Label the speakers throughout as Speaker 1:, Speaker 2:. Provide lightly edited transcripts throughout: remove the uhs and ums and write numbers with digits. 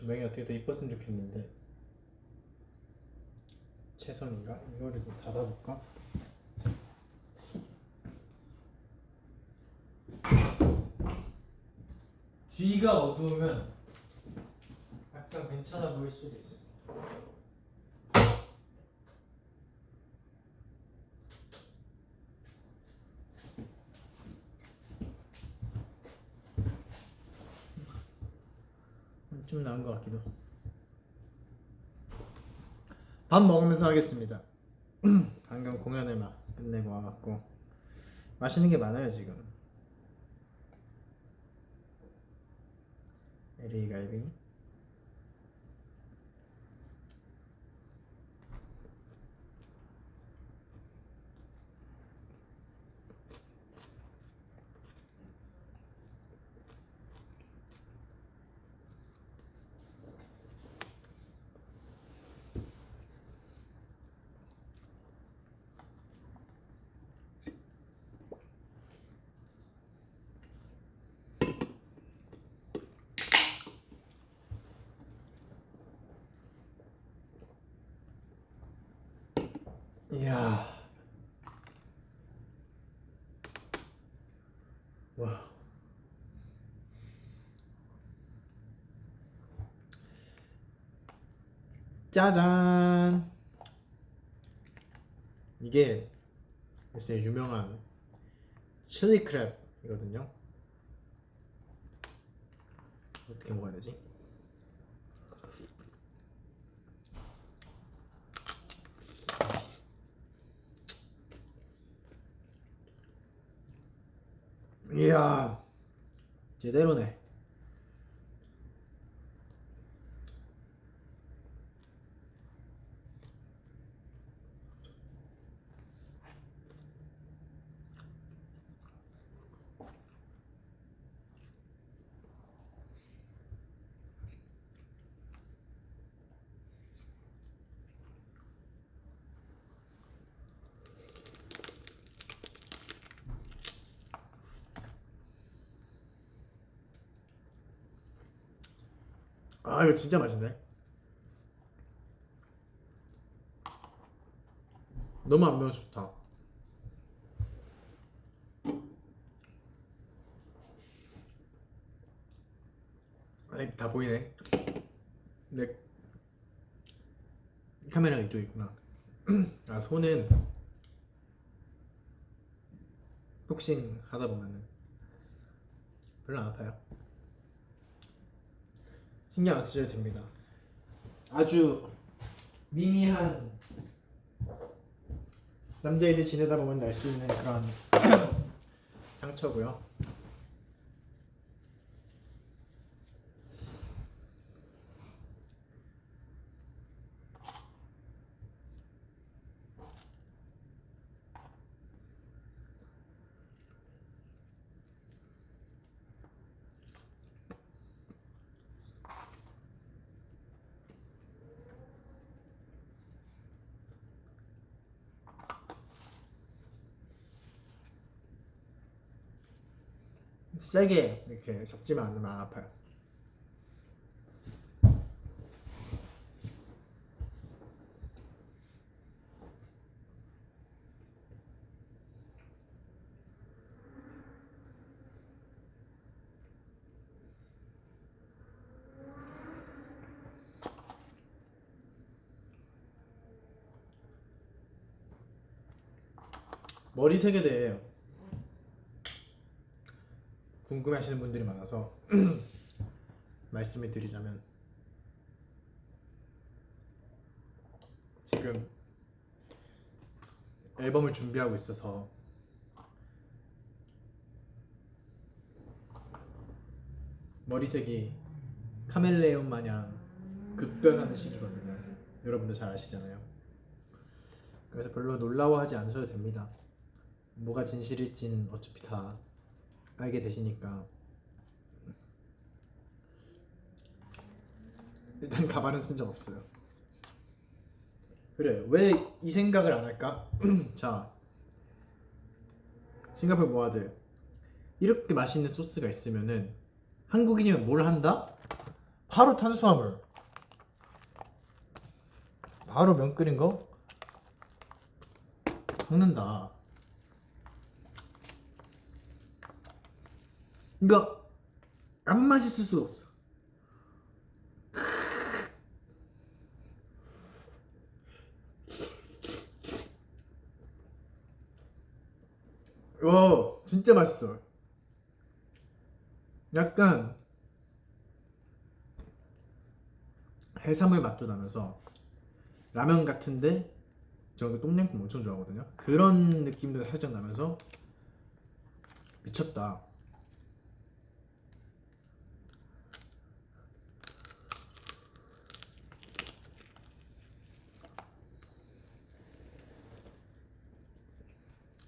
Speaker 1: 조명이 어떻게 더 이뻤으면 좋겠는데. 최선인가? 이거를 좀 닫아볼까? 뒤가 어두우면 약간 괜찮아 보일 수도 있어. 좀 나은 것 같기도. 밥 먹으면서 하겠습니다. 방금 공연을 막 끝내고 와갖고 맛있는 게 많아요 지금. LA 갈비. 이야. 와. 짜잔. 이게 요새 유명한 칠리 크랩이거든요. 어떻게 먹어야 되지? 이야, 제대로네. 아, 이거 진짜 맛있네. 너무 안 매워서 좋다. 아이, 다 보이네. 근데 카메라가 이쪽에 있구나. 아, 손은 복싱 하다 보면은 별로 안 아파요. 신경 안 쓰셔도 됩니다. 아주 미미한 남자애들 지내다 보면 날 수 있는 그런 상처고요. 세게 이렇게 접지만 않으면 안 아파요. 머리색에 대해 궁금해하시는 분들이 많아서 말씀을 드리자면, 지금 앨범을 준비하고 있어서 머리색이 카멜레온 마냥 급변하는 시기거든요. 여러분도 잘 아시잖아요. 그래서 별로 놀라워하지 않으셔도 됩니다. 뭐가 진실일지는 어차피 다 알게 되시니까. 일단 가발은 쓴 적 없어요. 그래, 왜 이 생각을 안 할까? 자, 싱가포르 모아들, 이렇게 맛있는 소스가 있으면은 한국인이면 뭘 한다? 바로 탄수화물, 바로 면 끓인 거 섞는다. 이거 안 맛있을 수가 없어. 와 진짜 맛있어. 약간 해산물 맛도 나면서 라면 같은데 저는 똠양꿍 엄청 좋아하거든요. 그런 느낌도 살짝 나면서 미쳤다.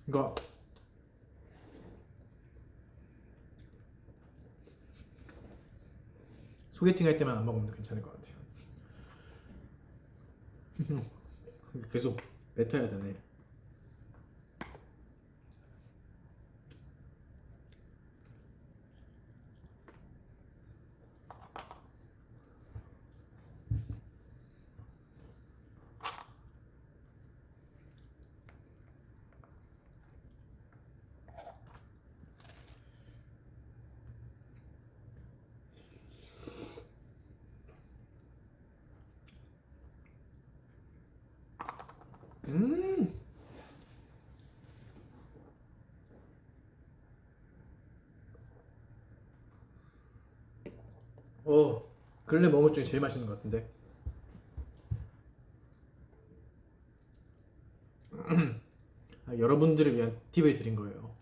Speaker 1: 이거 소개팅 할 때만 안 먹으면 괜찮을 것 같아요. 계속 뱉어야 되네. 음. 근래 먹은 것 중에 제일 맛있는 것 같은데. 여러분들을 위한 팁을 드린 거예요.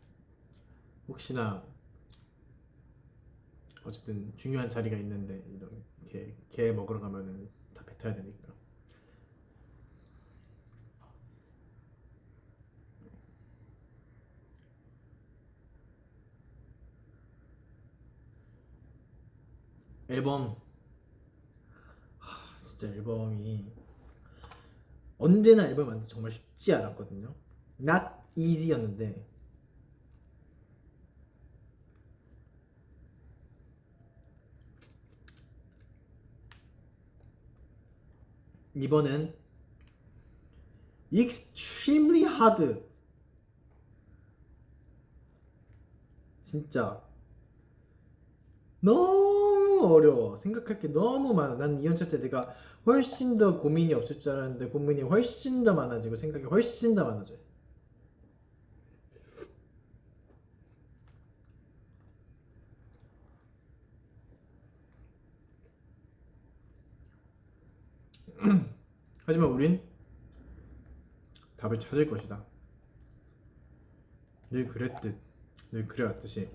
Speaker 1: 혹시나 어쨌든 중요한 자리가 있는데 이렇게 게 먹으러 가면은 다 뱉어야 되니까. 앨범 진짜 앨범이 언제나 앨범 만들기 정말 쉽지 않았거든요. Not easy였는데 이번엔 extremely hard. 진짜 너무 어려워. 생각할 게 너무 많아. 난 이연차 때 내가 훨씬 더 고민이 없을 줄 알았는데 고민이 훨씬 더 많아지고 생각이 훨씬 더 많아져요. 하지만 우린 답을 찾을 것이다. 늘 그랬듯, 늘 그래왔듯이.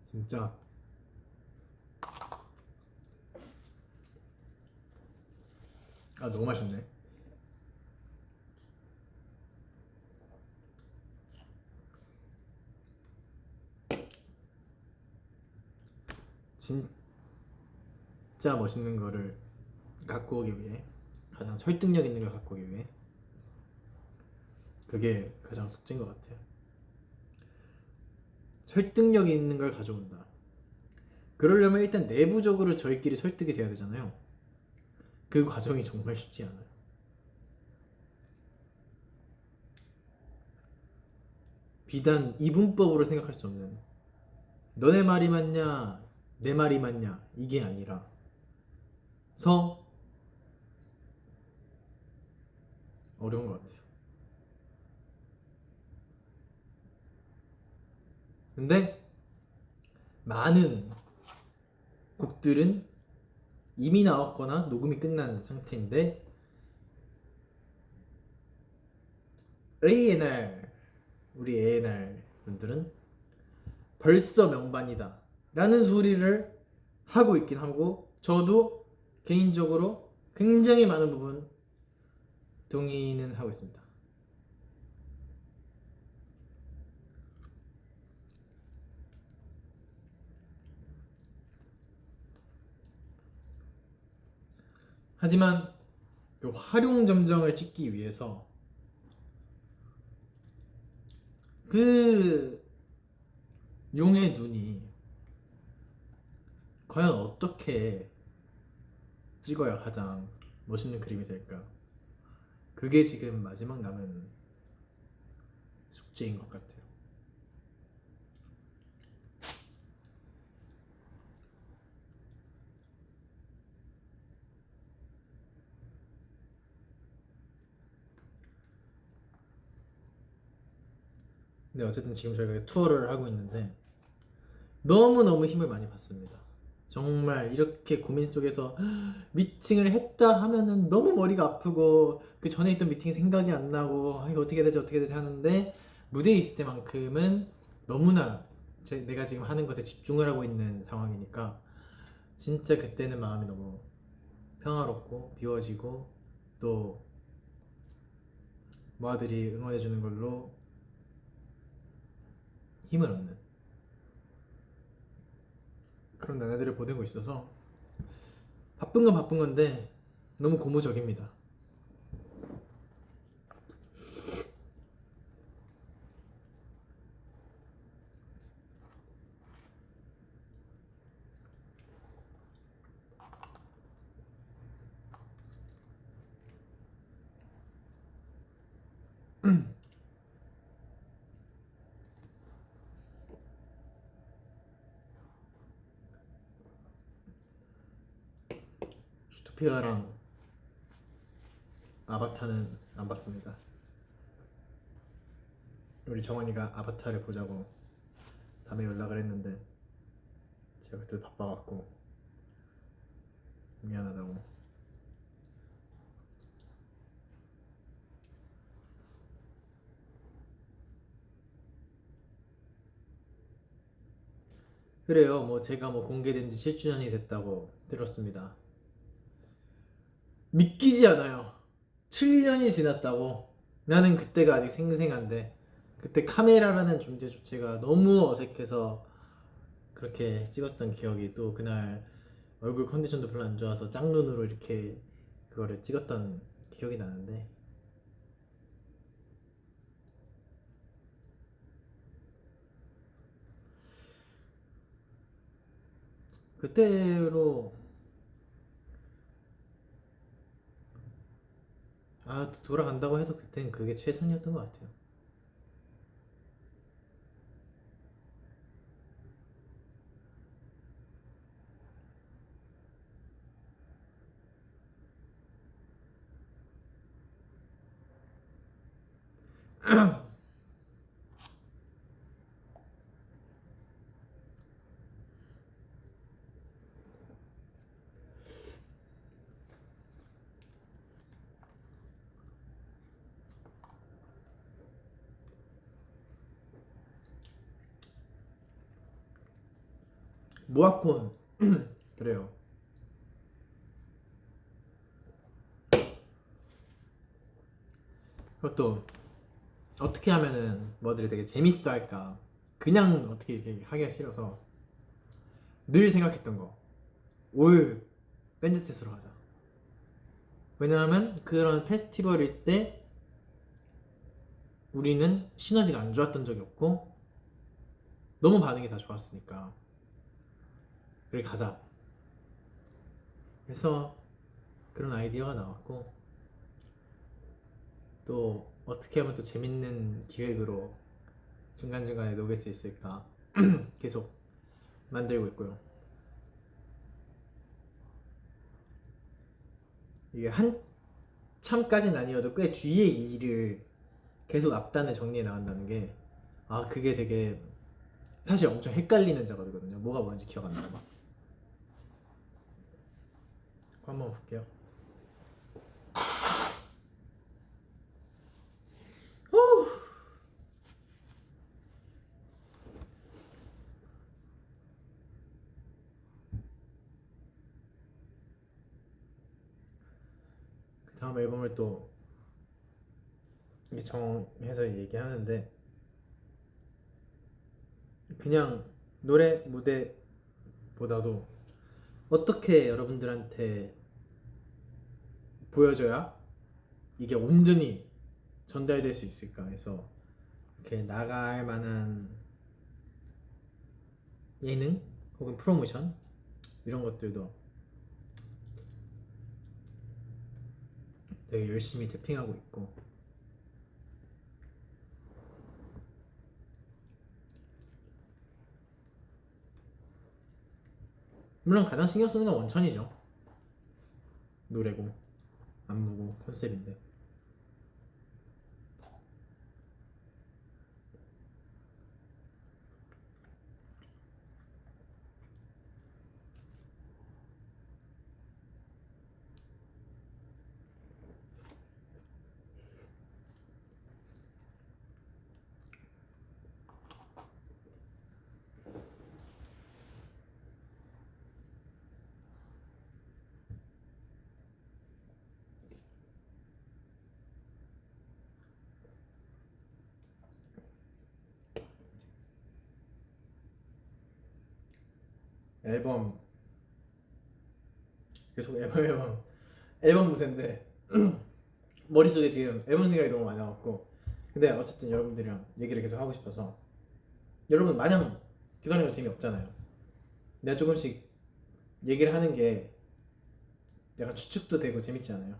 Speaker 1: 진짜 너무 맛있네. 진짜 멋있는 거를 갖고 오기 위해, 가장 설득력 있는 걸 갖고 오기 위해, 그게 가장 숙제인 것 같아요. 설득력 있는 걸 가져온다. 그러려면 일단 내부적으로 저희끼리 설득이 돼야 되잖아요. 그 과정이 정말 쉽지 않아요. 비단 이분법으로 생각할 수 없는, 너네 말이 맞냐 내 말이 맞냐 이게 아니라 서 어려운 것 같아요. 근데 많은 곡들은 이미 나왔거나 녹음이 끝난 상태인데 A&R, 우리 A&R 분들은 벌써 명반이다 라는 소리를 하고 있긴 하고, 저도 개인적으로 굉장히 많은 부분 동의는 하고 있습니다. 하지만 그 활용점정을 찍기 위해서 그 용의 눈이 과연 어떻게 찍어야 가장 멋있는 그림이 될까? 그게 지금 마지막 남은 숙제인 것 같아요. 근데 어쨌든 지금 저희가 투어를 하고 있는데 너무너무 힘을 많이 받습니다. 정말 이렇게 고민 속에서 미팅을 했다 하면은 너무 머리가 아프고 그 전에 있던 미팅 생각이 안 나고 이거 어떻게 되지 하는데 무대에 있을 때만큼은 너무나 내가 지금 하는 것에 집중을 하고 있는 상황이니까 진짜 그때는 마음이 너무 평화롭고 비워지고 또 모아들이 응원해주는 걸로 힘을 얻는 그런 나날들을 보내고 있어서 바쁜 건 바쁜 건데 너무 고무적입니다. 슈토피아랑 아바타는 안 봤습니다. 우리 정원이가 아바타를 보자고 밤에 연락을 했는데 제가 그때 바빠갖고 미안하다고. 그래요. 뭐 제가 뭐 공개된 지 7주년이 됐다고 들었습니다. 믿기지 않아요. 7년이 지났다고. 나는 그때가 아직 생생한데 그때 카메라라는 존재 자체가 너무 어색해서 그렇게 찍었던 기억이 또 그날 얼굴 컨디션도 별로 안 좋아서 짝눈으로 이렇게 그거를 찍었던 기억이 나는데 그때로 돌아간다고 해도 그땐 그게 최선이었던 것 같아요. 모아콘 그래요. 그것도 어떻게 하면은 뭐들이 되게 재밌어 할까 그냥 어떻게 이렇게 하기가 싫어서 늘 생각했던 거 올 밴드셋으로 하자. 왜냐하면 그런 페스티벌일 때 우리는 시너지가 안 좋았던 적이 없고 너무 반응이 다 좋았으니까 그래 가자. 그래서 그런 아이디어가 나왔고 또 어떻게 하면 또 재밌는 기획으로 중간중간에 녹일 수 있을까 계속 만들고 있고요. 이게 한참까지는 아니어도 꽤 뒤에 일을 계속 앞단에 정리해 나간다는 게 그게 되게 사실 엄청 헷갈리는 작업이거든요. 뭐가 뭔지 기억 안 나고 막. 한번 볼게요. 그 다음 앨범을 또 정해서 얘기하는데 그냥 노래 무대보다도 어떻게 여러분들한테 보여줘야 이게 온전히 전달될 수 있을까 해서 이렇게 나갈 만한 예능 혹은 프로모션 이런 것들도 되게 열심히 태핑하고 있고, 물론 가장 신경 쓰는 건 원천이죠. 노래고 안무고 컨셉인데. 앨범 계속 앨범 무새인데 머릿속에 지금 앨범 생각이 너무 많이 나왔고, 근데 어쨌든 여러분들이랑 얘기를 계속 하고 싶어서, 여러분 마냥 기다리면 재미없잖아요. 내가 조금씩 얘기를 하는 게 약간 추측도 되고 재밌지 않아요?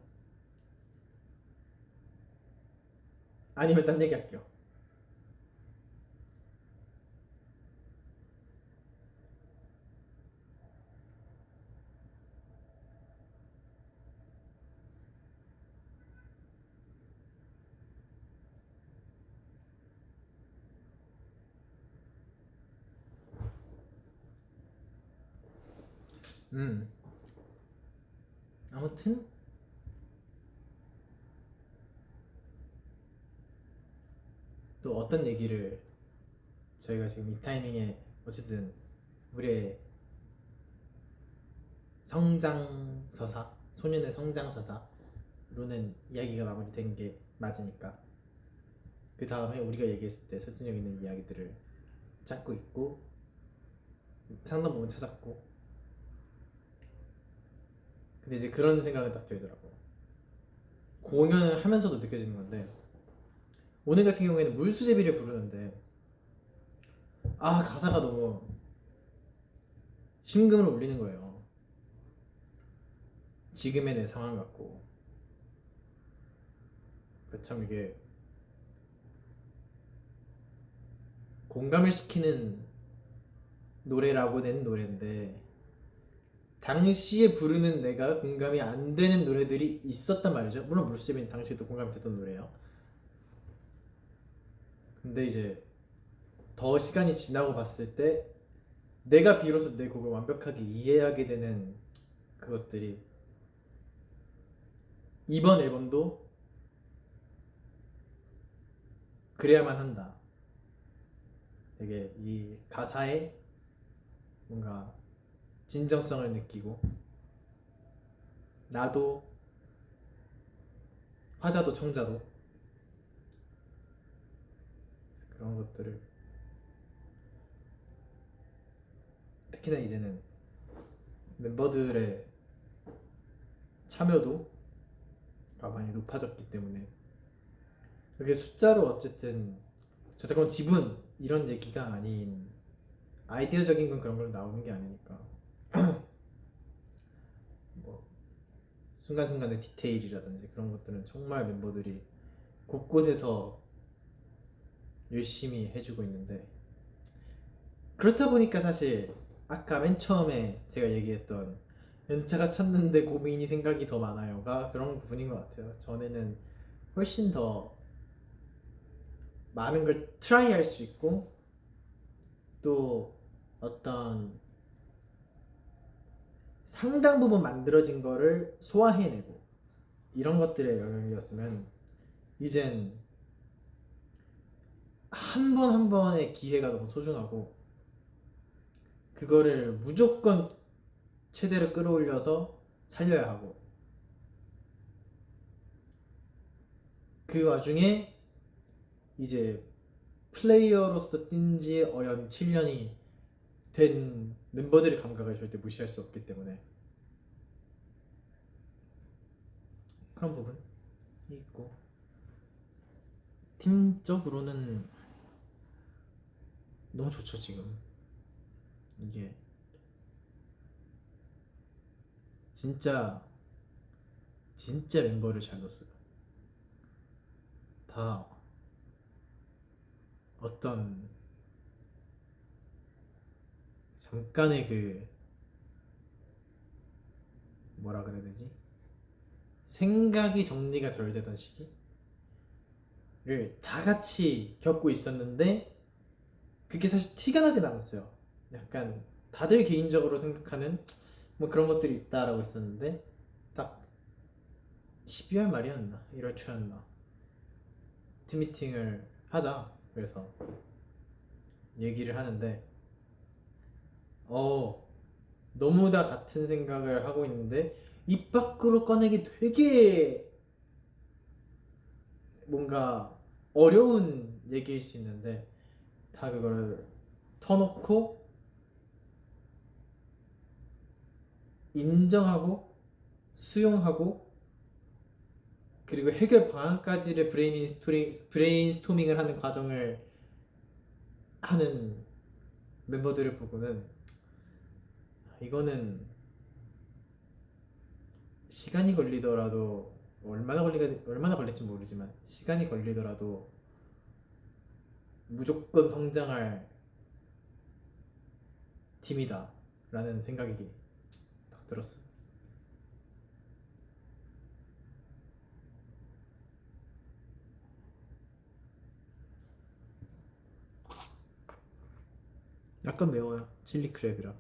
Speaker 1: 아니면 딴 얘기 할게요. 아무튼 또 어떤 얘기를 저희가 지금 이 타이밍에 어쨌든 우리의 성장서사, 소년의 성장서사로는 이야기가 마무리된 게 맞으니까, 그 다음에 우리가 얘기했을 때 설득력 있는 이야기들을 찾고 있고, 상당 부분 찾았고, 근데 이제 그런 생각이 딱 들더라고. 공연을 하면서도 느껴지는 건데, 오늘 같은 경우에는 물수제비를 부르는데 가사가 너무 심금을 울리는 거예요. 지금의 내 상황 같고. 참 이게 공감을 시키는 노래라고 낸 노래인데, 당시에 부르는 내가 공감이 안 되는 노래들이 있었단 말이죠. 물론 물수제비는 당시에도 공감이 됐던 노래예요. 근데 이제 더 시간이 지나고 봤을 때 내가 비로소 내 곡을 완벽하게 이해하게 되는 그것들이 이번 앨범도 그래야만 한다. 되게 이 가사에 뭔가 진정성을 느끼고, 나도 화자도 청자도 그런 것들을, 특히나 이제는 멤버들의 참여도가 많이 높아졌기 때문에, 그게 숫자로 어쨌든 저작권 지분 이런 얘기가 아닌, 아이디어적인 건 그런 걸로 나오는 게 아니니까 뭐 순간순간의 디테일이라든지 그런 것들은 정말 멤버들이 곳곳에서 열심히 해주고 있는데, 그렇다 보니까 사실 아까 맨 처음에 제가 얘기했던 연차가 찼는데 고민이 생각이 더 많아요가 그런 부분인 것 같아요. 전에는 훨씬 더 많은 걸 트라이 할 수 있고, 또 어떤 상당 부분 만들어진 거를 소화해내고 이런 것들의 영역이었으면, 이젠 한 번 한 번의 기회가 너무 소중하고, 그거를 무조건 최대로 끌어올려서 살려야 하고, 그 와중에 이제 플레이어로서 뛴지 어연 7년이 된 멤버들의 감각을 절대 무시할 수 없기 때문에, 그런 부분이 있고, 팀적으로는 너무 좋죠. 지금 이게 진짜 진짜 멤버를 잘 뒀어요. 다 어떤 잠깐의 그 뭐라 그래야 되지? 생각이 정리가 덜 되던 시기를 다 같이 겪고 있었는데 그게 사실 티가 나진 않았어요. 약간 다들 개인적으로 생각하는 뭐 그런 것들이 있다라고 했었는데 딱 12월 말이었나 1월 초였나 팀 미팅을 하자. 그래서 얘기를 하는데 너무 다 같은 생각을 하고 있는데 입 밖으로 꺼내기 되게 뭔가 어려운 얘기일 수 있는데 다 그걸 터놓고 인정하고 수용하고 그리고 해결 방안까지를 브레인스토밍을 하는 과정을 하는 멤버들을 보고는 이거는 시간이 걸리더라도 얼마나 걸릴지 모르지만 시간이 걸리더라도 무조건 성장할 팀이다 라는 생각이 딱 들었어요. 약간 매워요. 칠리 크랩이라.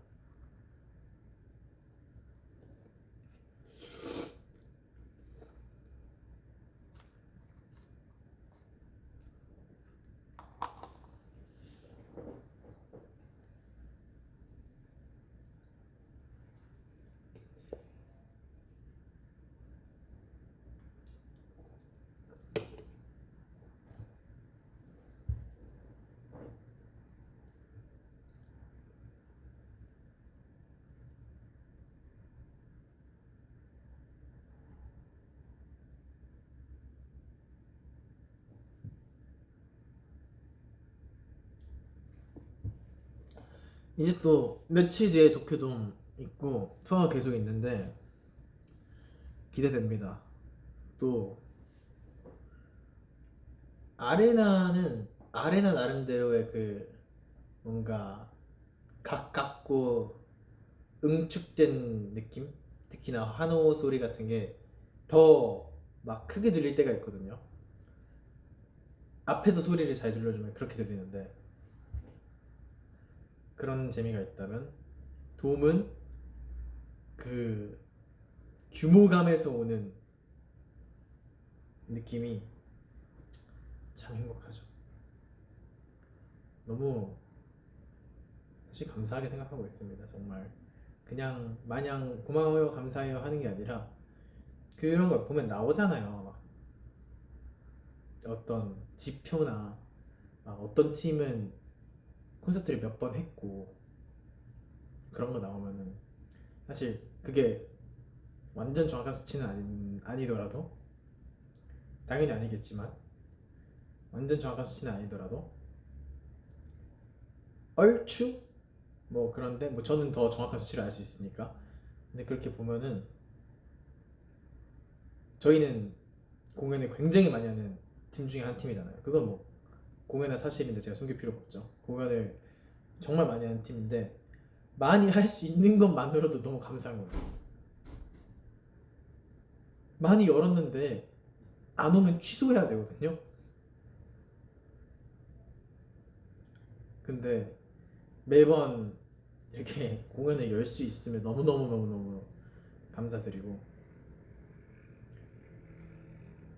Speaker 1: 이제 또 며칠 뒤에 도쿄돔 있고 투어가 계속 있는데 기대됩니다. 또 아레나는 아레나 나름대로의 그 뭔가 가깝고 응축된 느낌? 특히나 환호 소리 같은 게 더 막 크게 들릴 때가 있거든요. 앞에서 소리를 잘 질러주면 그렇게 들리는데 그런 재미가 있다면 돔은 그 규모감에서 오는 느낌이 참 행복하죠. 너무 사실 감사하게 생각하고 있습니다. 정말 그냥 마냥 고마워요 감사해요 하는 게 아니라 그런 거 보면 나오잖아요. 막 어떤 지표나 어떤 팀은 콘서트를 몇 번 했고 그런 거 나오면은 사실 그게 완전 정확한 수치는 아니더라도 당연히 아니겠지만 완전 정확한 수치는 아니더라도 얼추 뭐 그런데 뭐 저는 더 정확한 수치를 알 수 있으니까 근데 그렇게 보면은 저희는 공연을 굉장히 많이 하는 팀 중에 한 팀이잖아요. 그건 뭐 공연은 사실인데 제가 숨길 필요가 없죠. 공연을 정말 많이 하는 팀인데 많이 할 수 있는 것만으로도 너무 감사한 거예요. 많이 열었는데 안 오면 취소해야 되거든요. 근데 매번 이렇게 공연을 열 수 있으면 너무너무 감사드리고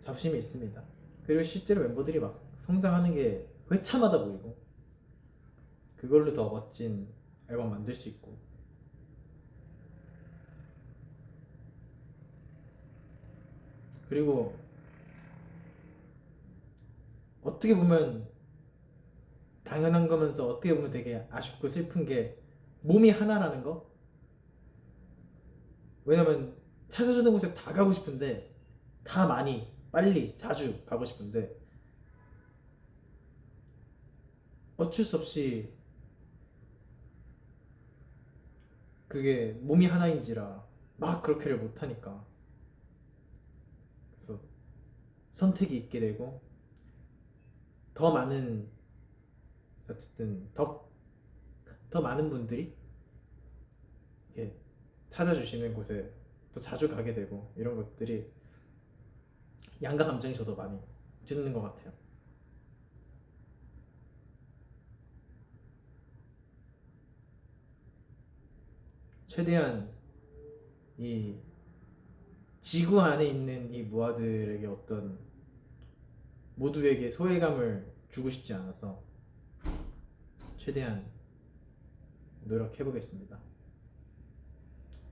Speaker 1: 자부심이 있습니다. 그리고 실제로 멤버들이 막 성장하는 게 회차마다 보이고 그걸로 더 멋진 앨범 만들 수 있고 그리고 어떻게 보면 당연한 거면서 어떻게 보면 되게 아쉽고 슬픈 게 몸이 하나라는 거. 왜냐면 찾아주는 곳에 다 가고 싶은데 다 많이 빨리 자주 가고 싶은데 어쩔 수 없이 그게 몸이 하나인지라 막 그렇게를 못하니까 그래서 선택이 있게 되고 더 많은 어쨌든 더 많은 분들이 이렇게 찾아주시는 곳에 또 자주 가게 되고 이런 것들이 양가 감정이 저도 많이 드는 것 같아요. 최대한 이 지구 안에 있는 이 모아들에게 어떤 모두에게 소외감을 주고 싶지 않아서 최대한 노력해 보겠습니다.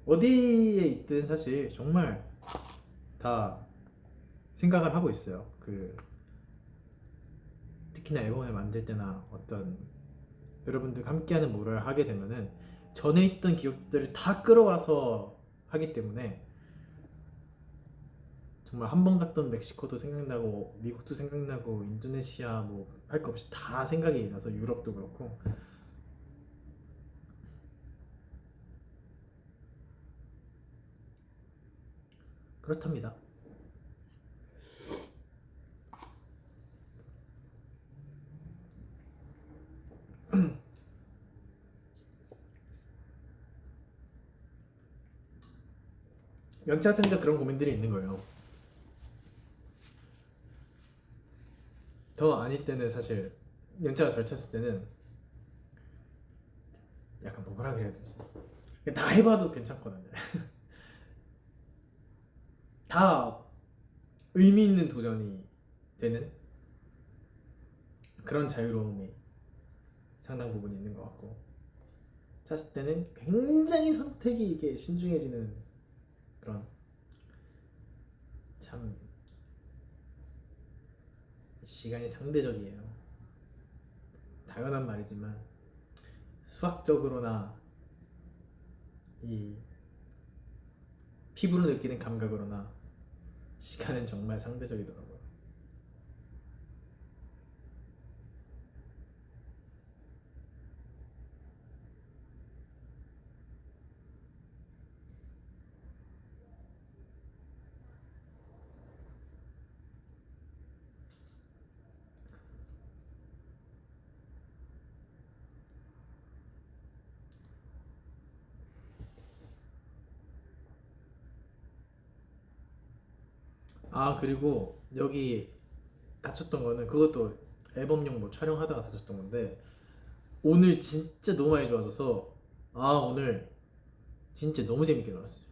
Speaker 1: 어디에 있든 사실 정말 다 생각을 하고 있어요. 특히나 앨범을 만들 때나 어떤 여러분들과 함께하는 뭐를 하게 되면은 전에 있던 기억들을 다 끌어와서 하기 때문에 정말 한 번 갔던 멕시코도 생각나고 미국도 생각나고 인도네시아 뭐 할 거 없이 다 생각이 나서 유럽도 그렇고 그렇답니다. 연차 차니까 그런 고민들이 있는 거예요. 더 아닐 때는 사실 연차가 덜 찼을 때는 약간 뭐라 그래야 되지? 다 해봐도 괜찮거든요. 다 의미 있는 도전이 되는 그런 자유로움이 상당 부분 있는 것 같고 찼을 때는 굉장히 선택이 이게 신중해지는 그런 참 시간이 상대적이에요. 당연한 말이지만 수학적으로나 이 피부로 느끼는 감각으로나 시간은 정말 상대적이더라고요. 아 그리고 여기 다쳤던 거는 그것도 앨범용 뭐 촬영하다가 다쳤던 건데 오늘 진짜 너무 많이 좋아져서 아 오늘 진짜 너무 재밌게 놀았어요.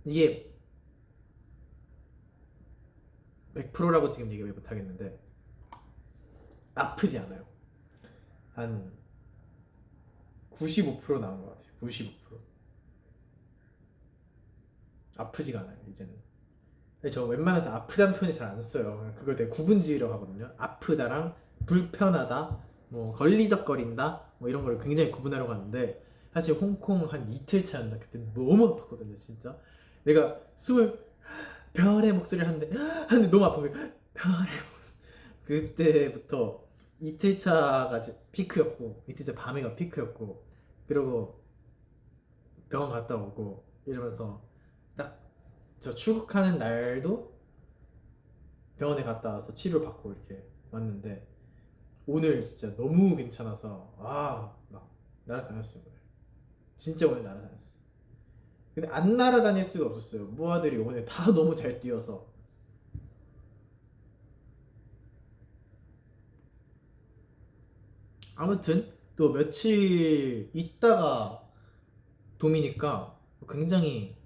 Speaker 1: 이게 100%라고 지금 얘기 못하겠는데 아프지 않아요. 한 95% 나온 것 같아요. 95% 아프지가 않아요 이제는. 저 웬만해서 아프다는 표현이 잘 안 써요. 그걸 되게 구분지으려고 하거든요. 아프다랑 불편하다, 뭐 걸리적거린다, 뭐 이런 걸 굉장히 구분하려고 하는데 사실 홍콩 한 이틀 차였나 그때 너무 아팠거든요, 진짜. 내가 숨을 별의 목소리를 하는데 너무 아픈 거예요. 별의 목소리. 그때부터 이틀 차가 피크였고 이틀 차 밤에가 피크였고 그리고 병원 갔다 오고 이러면서 딱 저 출국하는 날도 병원에 갔다 와서 치료를 받고 이렇게 왔는데 오늘 진짜 너무 괜찮아서 막 날아다녔어요 오늘. 진짜 오늘 날아다녔어. 근데 안 날아다닐 수가 없었어요. 모아들이 오늘 다 너무 잘 뛰어서. 아무튼 또 며칠 있다가 돔이니까 굉장히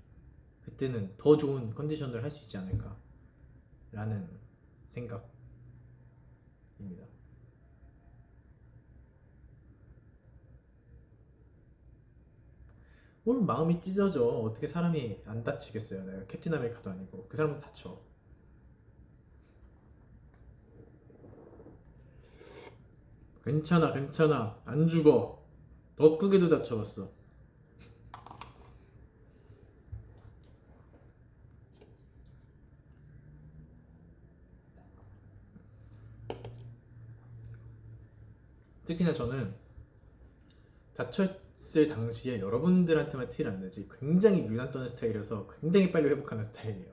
Speaker 1: 그때는 더 좋은 컨디션을 할 수 있지 않을까라는 생각입니다. 오늘 마음이 찢어져. 어떻게 사람이 안 다치겠어요. 내가 캡틴 아메리카도 아니고 그 사람도 다쳐. 괜찮아 괜찮아 안 죽어. 더 크게도 다쳐봤어. 특히나 저는 다쳤을 당시에 여러분들한테만 티를 안 내지 굉장히 유난 떠는 스타일이어서 굉장히 빨리 회복하는 스타일이에요.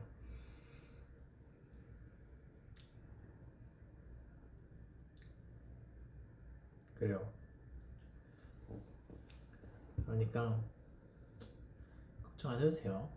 Speaker 1: 그래요. 그러니까 걱정 안 해도 돼요.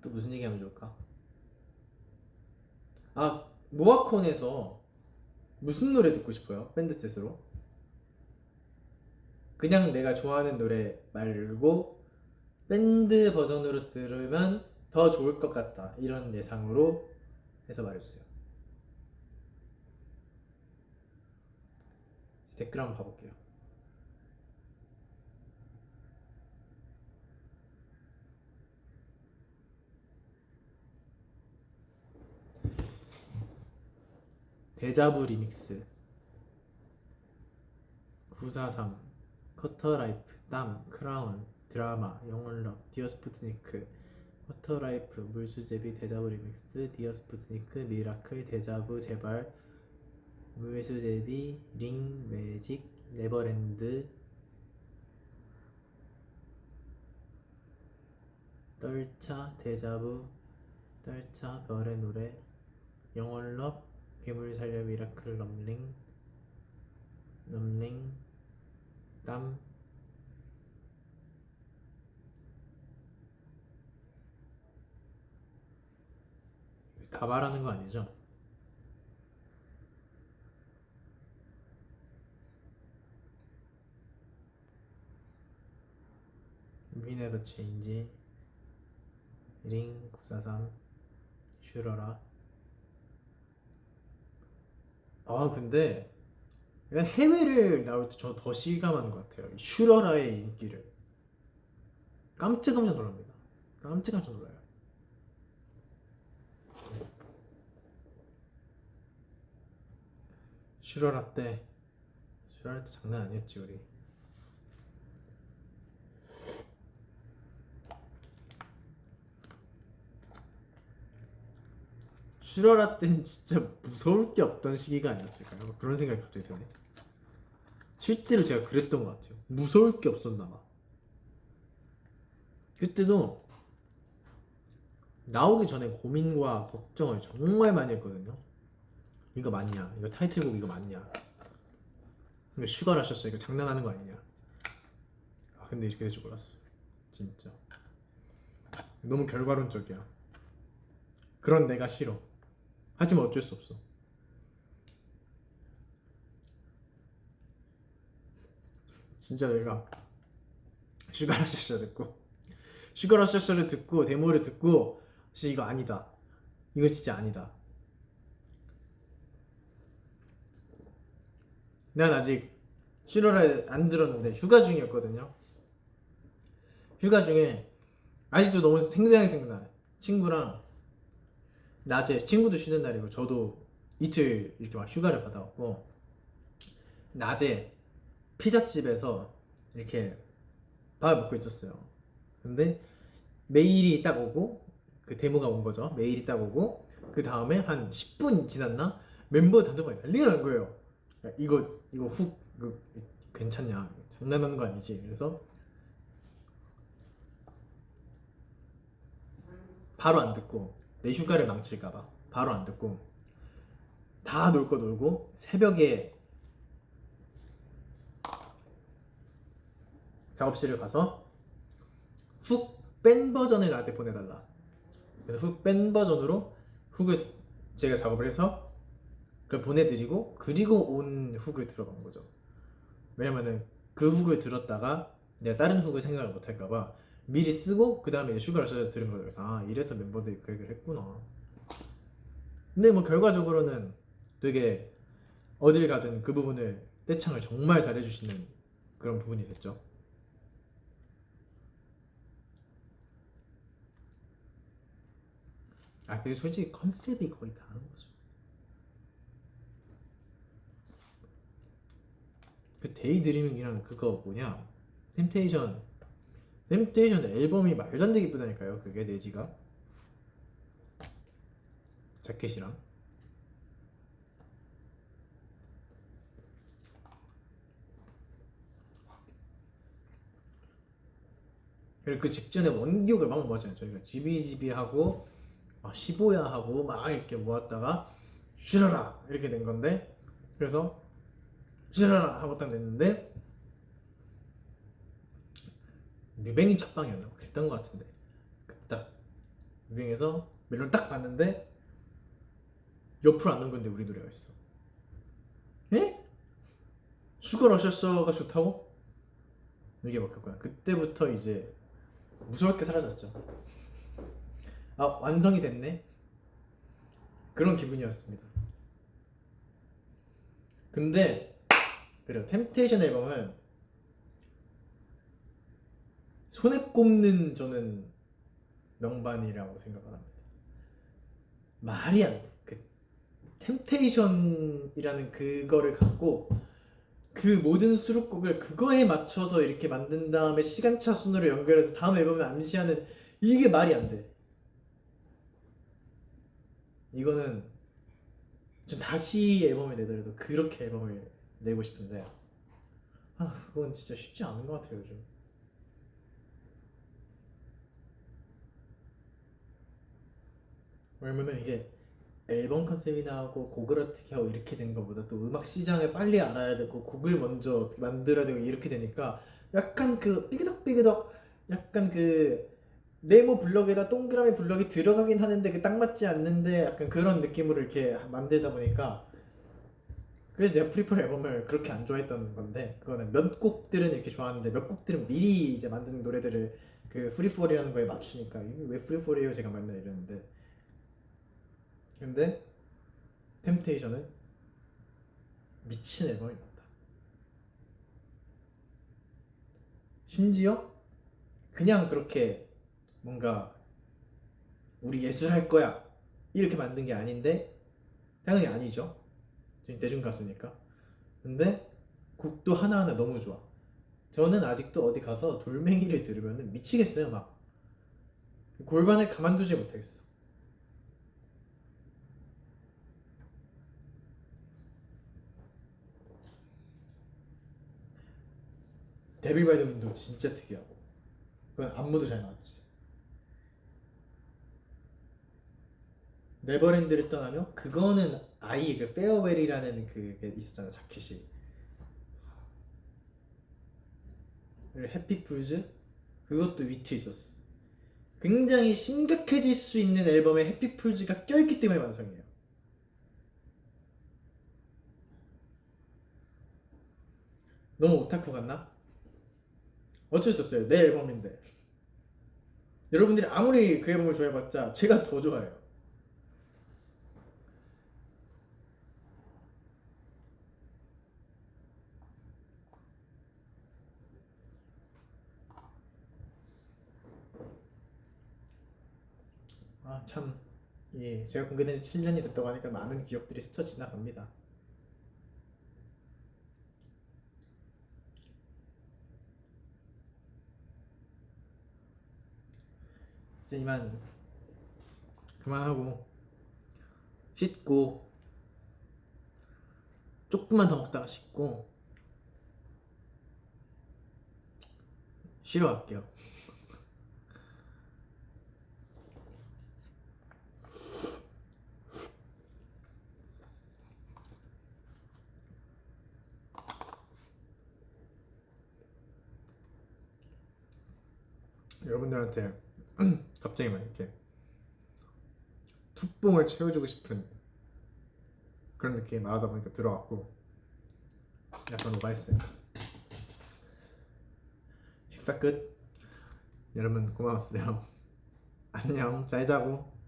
Speaker 1: 또 무슨 얘기하면 좋을까? 아, 모아콘에서 무슨 노래 듣고 싶어요? 밴드 셋으로? 그냥 내가 좋아하는 노래 말고 밴드 버전으로 들으면 더 좋을 것 같다 이런 예상으로 해서 말해주세요. 댓글 한번 봐볼게요. 데자부 리믹스 943 커터라이프 땀 크라운 드라마 영혼럽 디어 스푸트니크 커터라이프 물수제비 데자부 리믹스 디어 스푸트니크 미라클 데자부 제발 물수제비 링 매직 네버랜드 떨차 데자부 떨차 별의 노래 영혼럽 괴물 살려 미라클 럼링 럼링 땀 다 말하는 거 아니죠? We never change 링 943 슈러라. 아 근데 약간 해외를 나올 때 저 더 실감하는 것 같아요. 이 슈러라의 인기를 깜짝깜짝 놀랍니다. 깜짝깜짝 놀라요. 슈러라 때 장난 아니었지 우리. 슈러라 때는 진짜 무서울 게 없던 시기가 아니었을까요? 그런 생각이 갑자기 드네. 실제로 제가 그랬던 것 같아요. 무서울 게 없었나 봐. 그때도 나오기 전에 고민과 걱정을 정말 많이 했거든요. 이거 맞냐? 이거 타이틀곡 이거 맞냐? 이거 슈가라셨어? 이거 장난하는 거 아니냐? 아 근데 이렇게 될 줄 몰랐어. 진짜 너무 결과론적이야. 그런 내가 싫어. 하지만 어쩔 수 없어. 진짜 내가 슈가라셔서 듣고 슈가라셔서를 듣고 데모를 듣고 진짜 이거 아니다. 이거 진짜 아니다. 난 아직 슈러를 안 들었는데 휴가 중이었거든요. 휴가 중에 아직도 너무 생생하게 생각나요. 친구랑 낮에 친구도 쉬는 날이고 저도 이틀 이렇게 막 휴가를 받아왔고 낮에 피자집에서 이렇게 밥을 먹고 있었어요. 근데 메일이 딱 오고 그 데모가 온 거죠. 메일이 딱 오고 그 다음에 한 10분 지났나 멤버 단톡방에 난리가 난 거예요. 야, 이거 훅 이거 괜찮냐? 장난하는 거 아니지? 그래서 바로 안 듣고 내 휴가를 망칠까봐 바로 안 듣고 다 놀 거 놀고 새벽에 작업실을 가서 훅 뺀 버전을 나한테 보내달라. 그래서 훅 뺀 버전으로 훅을 제가 작업을 해서 그걸 보내드리고 그리고 온 훅을 들어간 거죠. 왜냐면은 그 훅을 들었다가 내가 다른 훅을 생각을 못할까봐 미리 쓰고 그 다음에 슈가를 써서 들은 거예요. 그래서 아 이래서 멤버들이 그 얘기를 했구나. 근데 뭐 결과적으로는 되게 어딜 가든 그 부분을 떼창을 정말 잘해주시는 그런 부분이 됐죠. 그리고 솔직히 컨셉이 거의 다른 거죠. 그 데이드리밍이랑 그거 뭐냐, 템테이션 앨범이 말도 안 되게 이쁘다니까요. 그게 내지가 자켓이랑. 그리고 그 직전에 원기옥을 막 모았잖아요. 저희가 지비지비하고 15야 하고 막 이렇게 모았다가 슈라라 이렇게 된 건데, 그래서 슈라라 하고 딱 냈는데 뮤뱅이 첫 방이었나 그랬던 것 같은데, 딱 뮤뱅에서 멜론 딱 봤는데 옆으로 안 넘겼는데 우리 노래가 있어. 에? 슈거러셔서가 좋다고? 이게 먹혔구나. 그때부터 이제 무서울 게 사라졌죠. 완성이 됐네? 그런 기분이었습니다. 근데 그래요, 템테이션 앨범은 손에 꼽는 저는 명반이라고 생각을 합니다. 말이 안 돼. 그 템테이션이라는 그거를 갖고 그 모든 수록곡을 그거에 맞춰서 이렇게 만든 다음에 시간차 순으로 연결해서 다음 앨범을 암시하는, 이게 말이 안 돼. 이거는 전 다시 앨범을 내더라도 그렇게 앨범을 내고 싶은데 그건 진짜 쉽지 않은 것 같아요 요즘. 왜냐면 이게 앨범 컨셉이 나오고 곡을 어떻게 하고 이렇게 된 것보다 또 음악 시장을 빨리 알아야 되고 곡을 먼저 어떻게 만들어야 되고 이렇게 되니까 약간 그 삐그덕삐그덕, 약간 그 네모 블럭에다 동그라미 블럭이 들어가긴 하는데 그 딱 맞지 않는데 약간 그런 느낌으로 이렇게 만들다 보니까, 그래서 제가 프리폴 앨범을 그렇게 안 좋아했던 건데, 그거는 몇 곡들은 이렇게 좋아하는데 몇 곡들은 미리 이제 만든 노래들을 그 프리폴이라는 거에 맞추니까 이게 왜 프리폴이에요 제가 맨날 이랬는데, 근데 템테이션은 미친 앨범이 맞다. 심지어 그냥 그렇게 뭔가 우리 예술할 거야 이렇게 만든 게 아닌데, 당연히 아니죠. 지금 대중 가수니까. 근데 곡도 하나하나 너무 좋아. 저는 아직도 어디 가서 돌멩이를 들으면 미치겠어요. 막 골반을 가만두지 못하겠어. 데빌 바이 더 윈도우 진짜 특이하고, 그건 안무도 잘 나왔지. 네버랜드를 떠나며 그거는 아이 그 페어웰이라는 그게 있었잖아 자켓이. 그리고 해피풀즈 그것도 위트 있었어. 굉장히 심각해질 수 있는 앨범에 해피풀즈가 껴있기 때문에 완성이에요. 너무 오타쿠 같나? 어쩔 수 없어요. 내 앨범인데. 여러분들이 아무리 그 앨범을 좋아해봤자 제가 더 좋아해요. 참, 예, 제가 공개된 지 7년이 됐다고 하니까 많은 기억들이 스쳐 지나갑니다. 이제 이만 그만하고 씻고 조금만 더 먹다가 씻고 쉬러 갈게요. 여러분들한테 갑자기 막 이렇게 툭봉을 채워주고 싶은 그런 느낌이 말하다 보니까 들어왔고 약간 오바했어요. 식사 끝. 여러분 고마웠어요. 안녕, 잘 자고.